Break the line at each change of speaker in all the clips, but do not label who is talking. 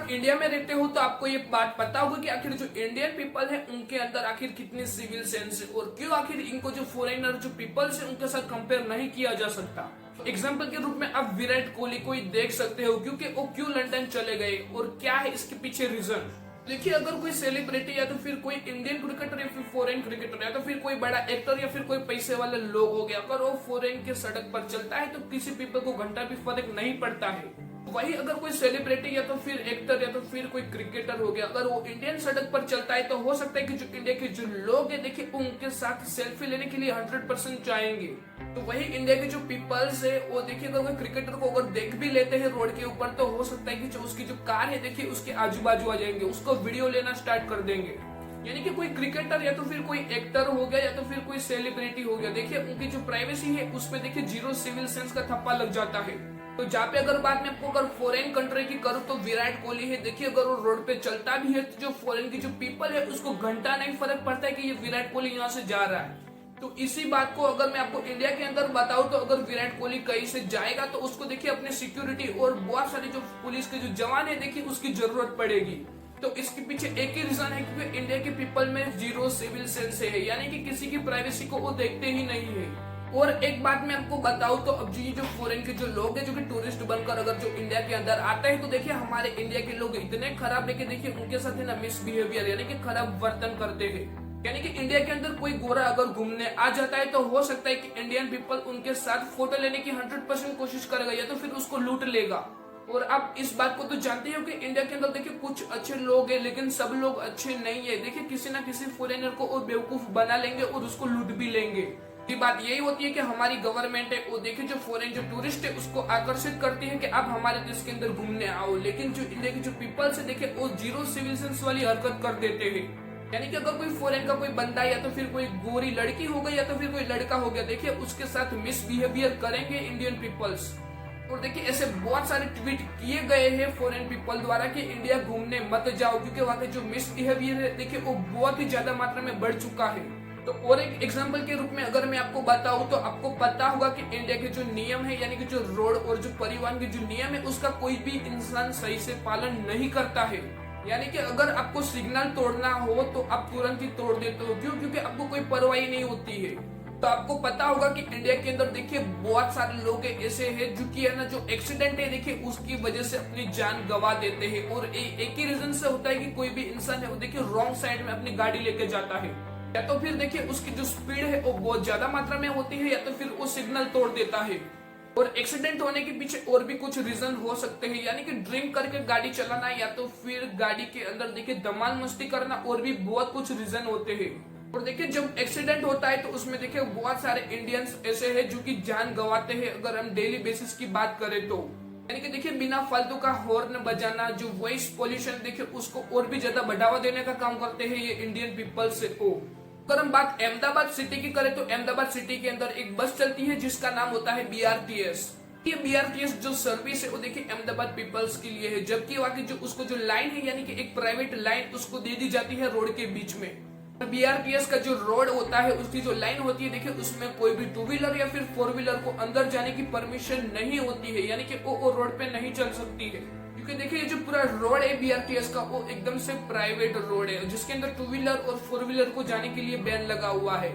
आप इंडिया में रहते हो तो आपको ये बात पता होगा कि आखिर जो इंडियन पीपल है उनके अंदर आखिर कितनी सिविल सेंस है और क्यों आखिर इनको जो फॉरेनर जो पीपल्स है उनके साथ कंपेयर नहीं किया जा सकता। एग्जाम्पल के रूप में आप विराट कोहली को ही देख सकते हो क्योंकि वो क्यों लंदन चले गए और क्या है इसके पीछे रीजन। देखिए, अगर कोई सेलिब्रिटी या तो फिर कोई इंडियन क्रिकेटर या फिर फॉरेन क्रिकेटर या तो फिर कोई बड़ा एक्टर या फिर कोई पैसे वाले लोग हो गया, अगर वो फॉरेन के सड़क पर चलता है तो किसी पीपल को घंटा भी फर्क नहीं पड़ता है। वही अगर कोई सेलिब्रिटी या तो फिर एक्टर या तो फिर कोई क्रिकेटर हो गया, अगर वो इंडियन सड़क पर चलता है तो हो सकता है कि जो इंडिया के जो लोग हैं देखिए उनके साथ सेल्फी लेने के लिए 100% चाहेंगे। तो वही इंडिया के जो पीपल्स है वो देखिए अगर कोई क्रिकेटर को अगर देख भी लेते हैं रोड के ऊपर तो हो सकता है कि जो उसकी जो कार है देखिए उसके आजू बाजू आ जाएंगे, उसको वीडियो लेना स्टार्ट कर देंगे। यानी कि कोई क्रिकेटर या तो फिर कोई एक्टर हो गया या तो फिर कोई सेलिब्रिटी हो गया, देखिए उनकी जो प्राइवेसी है उसमें देखिए जीरो सिविल सेंस का थप्पा लग जाता है। तो जहाँ पे अगर बात में आपको अगर फॉरेन कंट्री की करूँ तो विराट कोहली है, देखिए अगर वो रोड पे चलता भी है तो जो फॉरेन की जो पीपल है उसको घंटा नहीं फर्क पड़ता है कि ये विराट कोहली यहाँ से जा रहा है। तो इसी बात को अगर मैं आपको इंडिया के अंदर बताऊं तो अगर विराट कोहली कहीं से जाएगा तो उसको देखिए अपने सिक्योरिटी और बहुत सारे जो पुलिस के जो जवान है देखिए उसकी जरूरत पड़ेगी। तो इसके पीछे एक ही रीजन है क्योंकि इंडिया के पीपल में जीरो सिविल सेंस है, यानी कि किसी की प्राइवेसी को वो देखते ही नहीं है। और एक बात मैं आपको बताऊं तो अब जो फॉरेन के जो लोग हैं जो कि टूरिस्ट बनकर अगर जो इंडिया के अंदर आते हैं तो देखिए हमारे इंडिया के लोग इतने खराब है कि देखिए उनके साथ है ना मिसबिहेवियर यानी कि खराब वर्तन करते हैं। यानी कि इंडिया के अंदर कोई गोरा अगर घूमने आ जाता है तो हो सकता है कि इंडियन पीपल उनके साथ फोटो लेने की 100% कोशिश करेगा या तो फिर उसको लूट लेगा। और आप इस बात को तो जानते हो कि इंडिया के अंदर देखिए कुछ अच्छे लोग हैं लेकिन सब लोग अच्छे नहीं है। देखिए किसी ना किसी फॉरेनर को और बेवकूफ बना लेंगे और उसको लूट भी लेंगे। ये बात यही होती है कि हमारी गवर्नमेंट है वो देखिए जो फॉरेन जो टूरिस्ट है उसको आकर्षित करती है कि आप हमारे देश के अंदर घूमने आओ, लेकिन जो इंडिया के जो पीपल्स है देखिए वो जीरो सिविल सेंस वाली हरकत कर देते हैं। यानी कि अगर कोई फॉरेन का कोई बंदा या तो फिर कोई गोरी लड़की हो गई या तो फिर कोई लड़का हो गया देखिए उसके साथ मिसबिहेवियर करेंगे इंडियन पीपल्स। और देखिए ऐसे बहुत सारे ट्वीट किए गए हैं फॉरेन पीपल द्वारा कि इंडिया घूमने मत जाओ क्योंकि वहाँ के जो मिसबिहेवियर है देखिए वो बहुत ही ज्यादा मात्रा में बढ़ चुका है। तो और एक एग्जांपल के रूप में अगर मैं आपको बताऊं तो आपको पता होगा कि इंडिया के जो नियम है यानी कि जो रोड और जो परिवहन के जो नियम है उसका कोई भी इंसान सही से पालन नहीं करता है। यानी कि अगर आपको सिग्नल तोड़ना हो तो आप तुरंत ही तोड़ देते हो, क्यों? क्योंकि आपको कोई परवाह नहीं होती है। तो आपको पता होगा कि इंडिया के अंदर देखिए बहुत सारे लोग ऐसे हैं जो कि है ना जो एक्सीडेंट है देखिए उसकी वजह से अपनी जान गंवा देते हैं। और एक ही रीजन से होता है कि कोई भी इंसान है वो देखिए रॉन्ग साइड में अपनी गाड़ी लेके जाता है या तो फिर देखिए उसकी जो स्पीड है वो बहुत ज्यादा मात्रा में होती है या तो फिर वो सिग्नल तोड़ देता है। और एक्सीडेंट होने के पीछे और भी कुछ रीजन हो सकते हैं, यानी कि ड्रिंक करके गाड़ी चलाना या तो फिर गाड़ी के अंदर देखिए धमाल मस्ती करना और भी बहुत कुछ रीजन होते हैं। और देखिए जब एक्सीडेंट होता है तो उसमें देखिए बहुत सारे इंडियंस ऐसे हैं जो कि जान गंवाते हैं अगर हम डेली बेसिस की बात करें तो। यानी कि देखिए बिना फालतू का हॉर्न बजाना, जो वॉइस पोल्यूशन देखिए उसको और भी ज्यादा बढ़ावा देने का काम करते हैं ये इंडियन पीपल से। अगर हम बात अहमदाबाद सिटी की करें तो अहमदाबाद सिटी के अंदर एक बस चलती है जिसका नाम होता है BRTS। ये BRTS जो सर्विस है वो देखिए अहमदाबाद पीपल्स के लिए है, जबकि वहाँ की जो उसको जो लाइन है यानी कि एक प्राइवेट लाइन उसको दे दी जाती है रोड के बीच में। BRTS का जो रोड होता है उसकी जो लाइन होती है देखिए उसमें कोई भी 2 व्हीलर या फिर 4 व्हीलर को अंदर जाने की परमिशन नहीं होती है, यानी कि वो रोड पे नहीं चल सकती है। क्योंकि देखिए ये जो पूरा रोड है BRTS का वो एकदम से प्राइवेट रोड है जिसके अंदर 2 व्हीलर और 4 व्हीलर को जाने के लिए बैन लगा हुआ है।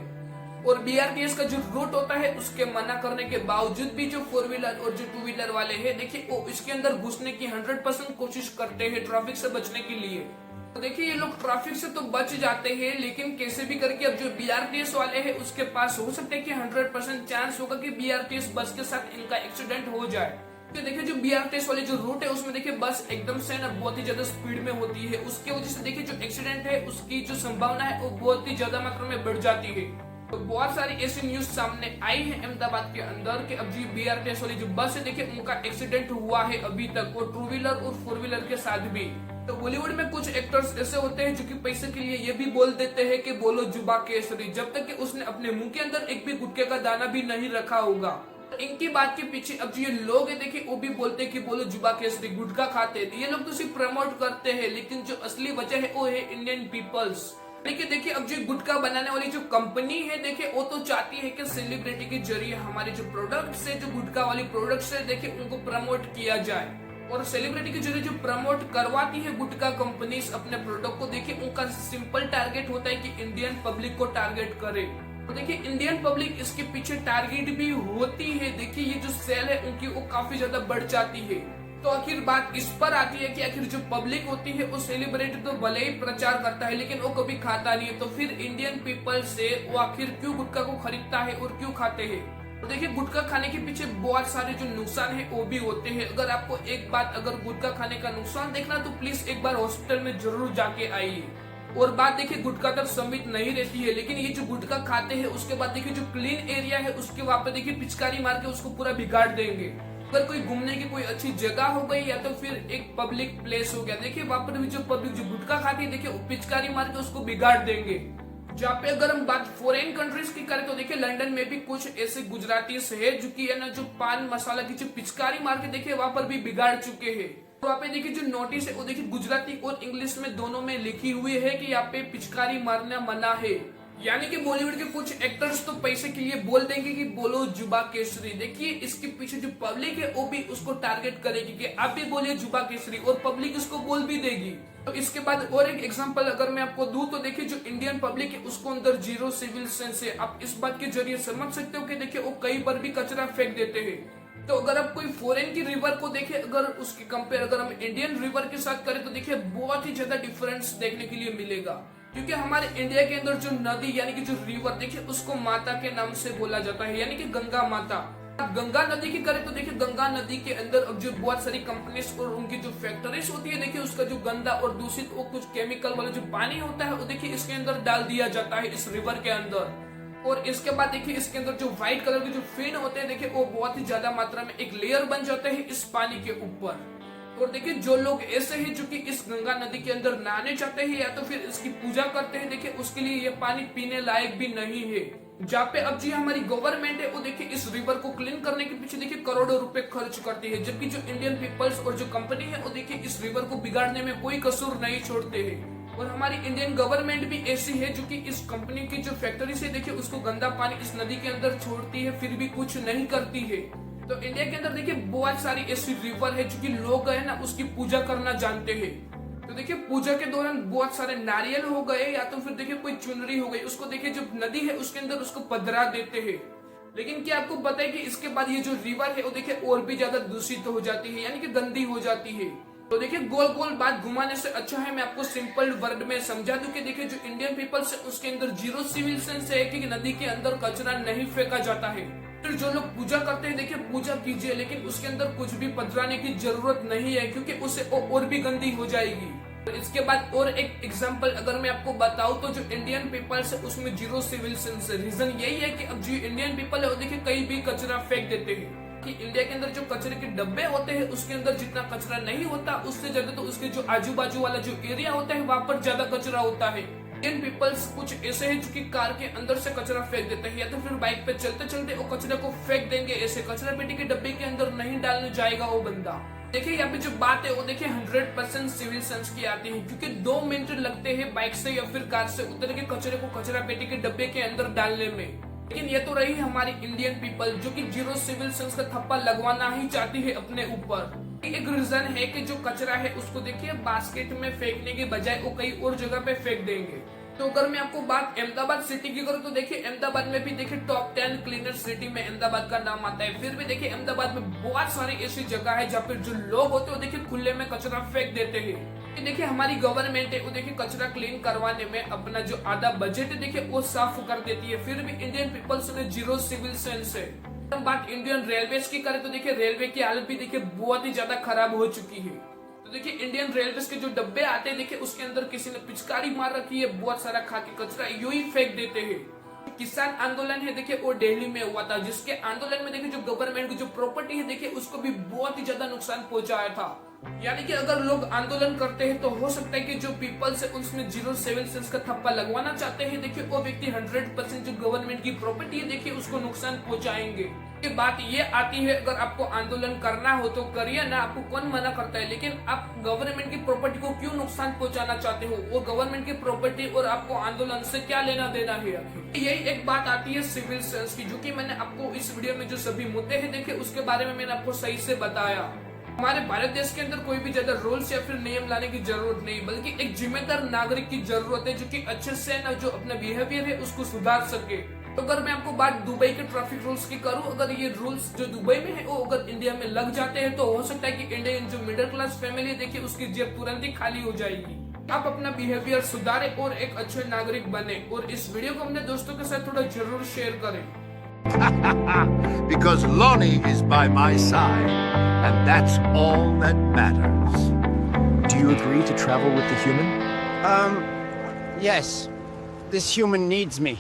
और BRTS का जो रूट होता है उसके मना करने के बावजूद भी जो 4 व्हीलर और जो 2 व्हीलर वाले हैं देखिए वो इसके अंदर घुसने की 100% कोशिश करते हैं ट्रैफिक से बचने के लिए। तो देखिए ये लोग ट्रैफिक से तो बच जाते हैं लेकिन कैसे भी करके अब जो BRTS वाले हैं उसके पास हो सकता है कि 100% चांस होगा कि BRTS बस के साथ इनका एक्सीडेंट हो जाए। तो देखिए जो BRTS वाले जो रूट है उसमें देखिए बस एकदम से ना बहुत ही ज्यादा स्पीड में होती है, उसके वजह से देखिए जो एक्सीडेंट है उसकी जो संभावना है वो बहुत ही ज्यादा मात्रा में बढ़ जाती है। तो बहुत सारी ऐसी न्यूज सामने आई है अहमदाबाद के अंदर कि अब जो BRTS वाली जो बस है देखिए उनका एक्सीडेंट हुआ है अभी तक, और 2 व्हीलर और 4 व्हीलर के साथ भी। तो बॉलीवुड में कुछ एक्टर्स ऐसे होते हैं जो कि पैसे के लिए ये भी बोल देते हैं कि बोलो जुबा केसरी, जब तक कि उसने अपने मुंह के अंदर एक भी गुटखे का दाना भी नहीं रखा होगा। इनकी बात के पीछे अब जो ये लोग हैं देखिए वो भी बोलते हैं कि बोलो जुबा केसरी, गुटखा खाते हैं। ये लोग तो सिर्फ प्रमोट करते हैं लेकिन जो असली वजह है वो है इंडियन पीपल्स। देखिए अब जो गुटखा बनाने वाली जो कंपनी है देखिए वो तो चाहती है कि सेलिब्रिटी के जरिए हमारे जो प्रोडक्ट्स है जो गुटखा वाली प्रोडक्ट्स है देखिए उनको प्रमोट किया जाए। और सेलिब्रिटी के जरिए जो प्रमोट करवाती है गुटखा कंपनीज अपने प्रोडक्ट को, देखिए उनका सिंपल टारगेट होता है कि इंडियन पब्लिक को टारगेट करे। तो देखिए इंडियन पब्लिक इसके पीछे टारगेट भी होती है। देखिए ये जो सेल है उनकी वो काफी ज्यादा बढ़ जाती है। तो आखिर बात इस पर आती है कि आखिर जो पब्लिक होती है वो सेलिब्रिटी तो भले ही प्रचार करता है लेकिन वो कभी खाता नहीं है, तो फिर इंडियन पीपल से वो आखिर क्यों गुटखा को खरीदता है और क्यों खाते हैं। तो देखिए गुटखा खाने के पीछे बहुत सारे जो नुकसान है वो भी होते हैं। अगर आपको एक बात अगर गुटखा खाने का नुकसान देखना तो प्लीज एक बार हॉस्पिटल में जरूर जाके आइए। और बात देखिए गुटखा तक सीमित नहीं रहती है, लेकिन ये जो गुटखा खाते हैं उसके बाद देखिए जो क्लीन एरिया है उसके वहां पे देखिए पिचकारी मार के उसको पूरा बिगाड़ देंगे। अगर कोई घूमने की कोई अच्छी जगह हो गई या तो फिर एक पब्लिक प्लेस हो गया, देखिए वहां पर भी जो पब्लिक जो गुटखा खाती है देखिए पिचकारी मार के उसको बिगाड़ देंगे। जहाँ पे अगर हम बात फॉरेन कंट्रीज की करें तो देखिए लंदन में भी कुछ ऐसे गुजराती है जो कि है ना जो पान मसाला की जो पिचकारी मार के देखिए वहां पर भी बिगाड़ चुके हैं। तो वहाँ पे देखिए जो नोटिस है वो देखिए गुजराती और इंग्लिश में दोनों में लिखी हुई है कि यहाँ पे पिचकारी मारना मना है। यानी कि बॉलीवुड के कुछ एक्टर्स तो पैसे के लिए बोल देंगे कि बोलो जुबा केसरी। देखिए इसके पीछे जो पब्लिक है वो भी उसको टारगेट करेगी कि आप भी बोलिए जुबा केसरी, और पब्लिक इसको बोल भी देगी। तो इसके बाद और एक एग्जांपल अगर मैं आपको दूं तो देखिए जो इंडियन पब्लिक है उसको अंदर जीरो सिविल सेंस है। आप इस बात के जरिए समझ सकते हो कि देखिए वो कई बार भी कचरा फेंक देते हैं। तो अगर आप कोई फॉरेन की रिवर को देखें, अगर उसकी कंपेयर अगर हम इंडियन रिवर के साथ करें तो देखिए बहुत ही ज्यादा डिफरेंस देखने के लिए मिलेगा। क्योंकि हमारे इंडिया के अंदर जो नदी यानी कि जो रिवर देखिए उसको माता के नाम से बोला जाता है, यानी कि गंगा माता। अब गंगा नदी की करें तो देखिए गंगा नदी के अंदर अब जो बहुत सारी कंपनीज और उनकी जो फैक्ट्रीज होती है देखिए उसका जो गंदा और दूषित वो कुछ केमिकल वाला जो पानी होता है वो देखिए इसके अंदर डाल दिया जाता है इस रिवर के अंदर। और इसके बाद देखिए इसके अंदर जो व्हाइट कलर के जो फिन होते हैं देखिए वो बहुत ही ज्यादा मात्रा में एक लेयर बन जाते हैं इस पानी के ऊपर। और देखिए जो लोग ऐसे हैं जो कि इस गंगा नदी के अंदर नहाने चाहते हैं या तो फिर इसकी पूजा करते हैं, देखिए उसके लिए ये पानी पीने लायक भी नहीं है। जहाँ पे अब जी हमारी गवर्नमेंट है वो देखिए इस रिवर को क्लीन करने के पीछे देखिए करोड़ों रुपए खर्च करती है, जबकि जो इंडियन पीपल्स और जो कंपनी है वो देखिए इस रिवर को बिगाड़ने में कोई कसूर नहीं छोड़ते हैं। और हमारी इंडियन गवर्नमेंट भी ऐसी है जो कि इस कंपनी की जो फैक्ट्री से देखिए उसको गंदा पानी इस नदी के अंदर छोड़ती है फिर भी कुछ नहीं करती है। तो इंडिया के अंदर देखिए बहुत सारी ऐसी रिवर है जो कि लोग है ना उसकी पूजा करना जानते हैं। तो देखिए पूजा के दौरान बहुत सारे नारियल हो गए या तो फिर देखिए कोई चुनरी हो गई, उसको देखिए जो नदी है उसके अंदर उसको पधरा देते हैं। लेकिन क्या आपको पता है कि इसके बाद ये जो रिवर है वो देखिए और भी ज्यादा दूषित हो जाती है, यानी कि गंदी हो जाती है। तो देखिए गोल गोल बात घुमाने से अच्छा है मैं आपको सिंपल वर्ड में समझा दूं कि देखिए जो इंडियन पीपल्स है उसके अंदर जीरो सिविल सेंस है कि नदी के अंदर कचरा नहीं फेंका जाता है। फिर जो लोग पूजा करते हैं देखिए पूजा कीजिए लेकिन उसके अंदर कुछ भी पधराने की जरूरत नहीं है क्योंकि उससे और भी गंदी हो जाएगी। तो इसके बाद और एक एग्जांपल अगर मैं आपको बताऊं तो जो इंडियन पीपल्स है उसमें जीरो सिविल सेंस है। रीजन यही है कि अब जो इंडियन पीपल है वो देखिए कहीं भी कचरा फेंक देते हैं। कि इंडिया के अंदर जो कचरे के डब्बे होते हैं उसके अंदर जितना कचरा नहीं होता उससे ज्यादा तो उसके जो आजू बाजू वाला जो एरिया होता है वहां पर ज्यादा कचरा होता है। इंडियन पीपल्स कुछ ऐसे हैं जो कि कार के अंदर से कचरा फेंक देते हैं या तो फिर बाइक पे चलते चलते वो कचरे को फेंक देंगे, ऐसे कचरा पेटी के डब्बे के अंदर नहीं डालने जाएगा वो बंदा। देखिए यहाँ पे जो बात है वो देखिए 100% सिविल सेंस की आती है क्योंकि 2 मिनट लगते हैं बाइक से या फिर कार से उतर के कचरे को कचरा पेटी के डब्बे के अंदर डालने में। लेकिन ये तो रही हमारी इंडियन पीपल जो कि जीरो सिविल सेंस का थप्पा लगवाना ही चाहती है अपने ऊपर। एक रीजन है कि जो कचरा है उसको देखिए बास्केट में फेंकने के बजाय वो कहीं और जगह पे फेंक देंगे। तो अगर मैं आपको बात अहमदाबाद सिटी की करूँ तो देखिए अहमदाबाद में भी देखिए टॉप 10 क्लीनर सिटी में अहमदाबाद का नाम आता है। फिर भी देखिए अहमदाबाद में बहुत सारी ऐसी जगह है जहाँ पे जो लोग होते हैं वो देखिए खुले में कचरा फेंक देते हैं। देखिए हमारी गवर्नमेंट है वो देखिए कचरा क्लीन करवाने में अपना जो आधा बजट है देखिए वो साफ कर देती है, फिर भी इंडियन पीपल्स में जीरो सिविल सेंस है। हम बात इंडियन रेलवे की करें तो देखिए रेलवे की हालत भी देखिए बहुत ही ज्यादा खराब हो चुकी है। तो देखिए इंडियन रेलवे के जो डब्बे आते हैं देखिए उसके अंदर किसी ने पिचकारी मार रखी है, बहुत सारा खा के कचरा यूं ही फेंक देते हैं। किसान आंदोलन है देखिए वो दिल्ली में हुआ था, जिसके आंदोलन में देखिए जो गवर्नमेंट की जो प्रॉपर्टी है देखिए उसको भी बहुत ही ज्यादा नुकसान पहुंचाया था। यानी कि अगर लोग आंदोलन करते हैं तो हो सकता है कि जो पीपल्स है उसमें जीरो सिविल सेंस का थप्पा लगवाना चाहते हैं देखिए वो व्यक्ति 100% जो गवर्नमेंट की प्रॉपर्टी है देखिए उसको नुकसान पहुंचाएंगे। ये बात ये आती है अगर आपको आंदोलन करना हो तो करिए ना, आपको कौन मना करता है, लेकिन आप गवर्नमेंट की प्रॉपर्टी को क्यों नुकसान पहुंचाना चाहते हो? वो गवर्नमेंट की प्रॉपर्टी और आपको आंदोलन से क्या लेना देना है? यही एक बात आती है सिविल सेंस की, जो कि मैंने आपको इस वीडियो में जो सभी मुद्दे हैं देखे उसके बारे में मैंने आपको सही से बताया। हमारे भारत देश के अंदर कोई भी ज्यादा रूल्स या फिर नियम लाने की जरूरत नहीं, बल्कि एक जिम्मेदार नागरिक की जरूरत है जो कि अच्छे से ना जो अपना बिहेवियर है उसको सुधार सके। तो अगर मैं आपको बात दुबई के ट्रैफिक रूल्स की करूं, अगर ये रूल्स जो दुबई में है वो अगर इंडिया में लग जाते हैं तो हो सकता है कि इंडियन जो मिडिल क्लास फैमिली देखिए उसकी जेब तुरंत ही खाली हो जाएगी। आप अपना बिहेवियर सुधारें और एक अच्छे नागरिक बने, और इस वीडियो को अपने दोस्तों के साथ थोड़ा जरूर शेयर करें।
Because Lonnie is by my side, and that's all that matters.
Do you agree to travel with the human?
Yes. This human needs me.